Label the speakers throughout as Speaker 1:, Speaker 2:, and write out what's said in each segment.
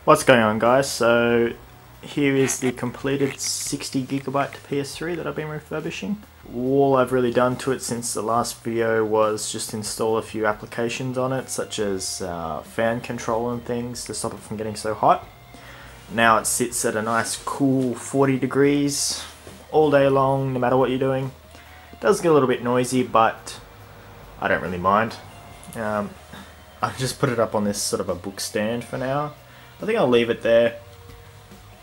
Speaker 1: What's going on, guys? So here is the completed 60GB PS3 that I've been refurbishing. All I've really done to it since the last video was just install a few applications on it, such as fan control and things to stop it from getting so hot. Now it sits at a nice cool 40 degrees all day long, no matter what you're doing. It does get a little bit noisy, but I don't really mind. I've just put it up on this sort of a book stand for now. I think I'll leave it there.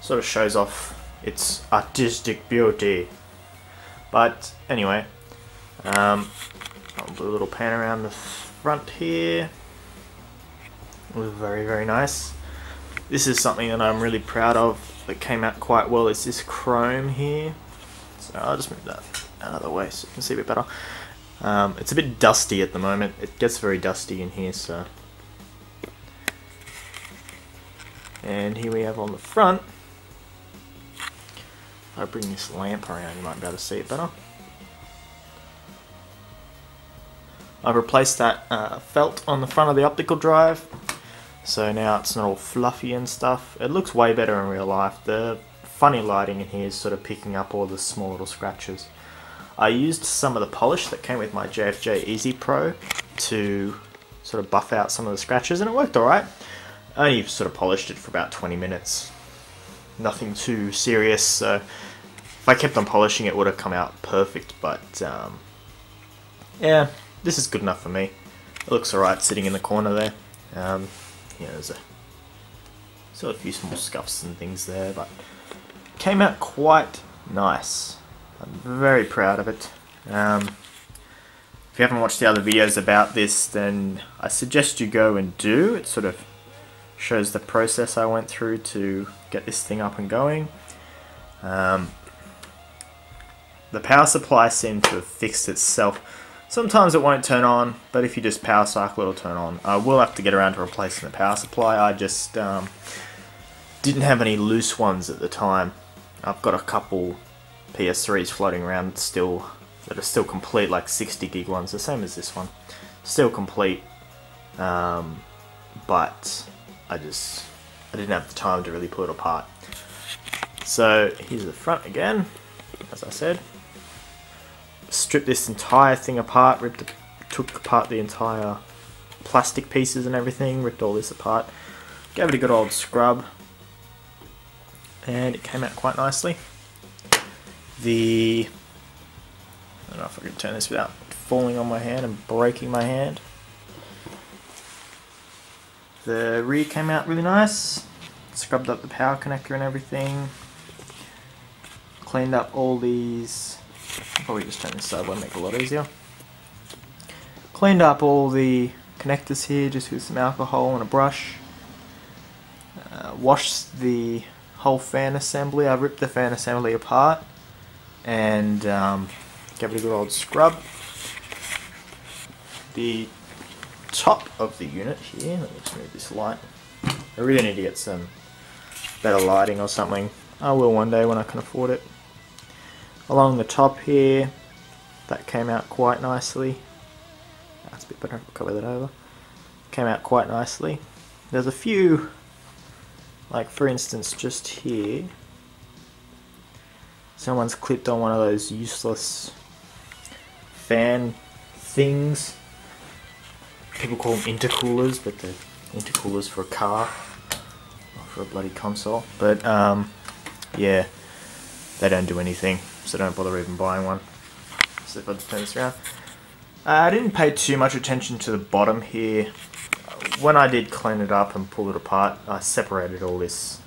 Speaker 1: Sort of shows off its artistic beauty. But anyway, I'll do a little pan around the front here. It was very, very nice. This is something that I'm really proud of that came out quite well, is this chrome here. So I'll just move that out of the way so you can see a bit better. It's a bit dusty at the moment. It gets very dusty in here, so. And here we have on the front. If I bring this lamp around, you might be able to see it better. I've replaced that felt on the front of the optical drive, so now it's not all fluffy and stuff. It looks way better in real life. The funny lighting in here is sort of picking up all the small little scratches. I used some of the polish that came with my JFJ Easy Pro to sort of buff out some of the scratches, and it worked alright. I only sort of polished it for about 20 minutes. Nothing too serious, so if I kept on polishing it would have come out perfect, but yeah, this is good enough for me. It looks alright sitting in the corner there. Yeah, there's a few small scuffs and things there, but it came out quite nice. I'm very proud of it. If you haven't watched the other videos about this, then I suggest you go and do. It sort of shows the process I went through to get this thing up and going. The power supply seemed to have fixed itself. Sometimes it won't turn on, but if you just power cycle, it'll turn on. I will have to get around to replacing the power supply. I just didn't have any loose ones at the time. I've got a couple PS3s floating around still that are still complete, like 60GB ones, the same as this one. Still complete, but I didn't have the time to really pull it apart. So here's the front again, as I said. Stripped this entire thing apart, took apart the entire plastic pieces and everything, ripped all this apart, gave it a good old scrub, and it came out quite nicely. I don't know if I can turn this without falling on my hand and breaking my hand. The rear came out really nice. Scrubbed up the power connector and everything. Cleaned up all these. I'll probably just turn this sideways, make it a lot easier. Cleaned up all the connectors here just with some alcohol and a brush. Washed the whole fan assembly. I ripped the fan assembly apart and gave it a good old scrub. The top of the unit here, let me just move this light. I really need to get some better lighting or something. I will one day when I can afford it. Along the top here, that came out quite nicely. That's a bit better, I'll cover that over. Came out quite nicely. There's a few, like for instance just here, someone's clipped on one of those useless fan things. People call them intercoolers, but they're intercoolers for a car, not for a bloody console. But yeah, they don't do anything, so don't bother even buying one. So if I just turn this around, I didn't pay too much attention to the bottom here. When I did clean it up and pull it apart, I separated all this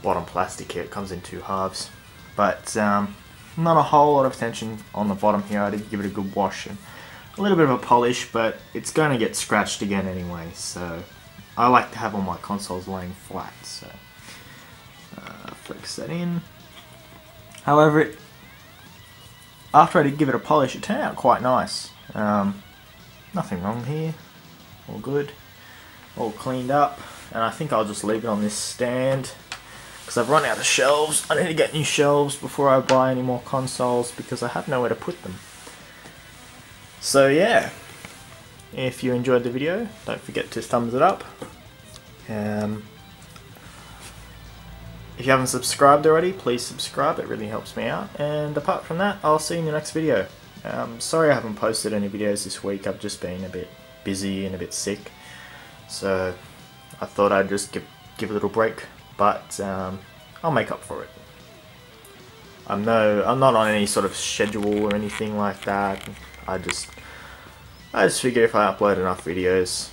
Speaker 1: bottom plastic here. It comes in two halves, but not a whole lot of attention on the bottom here. I did give it a good wash and a little bit of a polish, but it's going to get scratched again anyway, so I like to have all my consoles laying flat, so flex that in. However, after I did give it a polish, it turned out quite nice. Nothing wrong here, all good, all cleaned up, and I think I'll just leave it on this stand because I've run out of shelves. I need to get new shelves before I buy any more consoles because I have nowhere to put them. So yeah, if you enjoyed the video, don't forget to thumbs it up. If you haven't subscribed already, please subscribe, it really helps me out. And apart from that, I'll see you in the next video. Sorry I haven't posted any videos this week, I've just been a bit busy and a bit sick. So I thought I'd just give a little break, but I'll make up for it. I'm not on any sort of schedule or anything like that. I just figure if I upload enough videos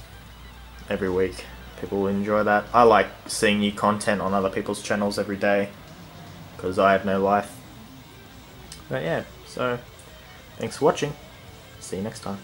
Speaker 1: every week, people will enjoy that. I like seeing new content on other people's channels every day because I have no life. But yeah, so thanks for watching. See you next time.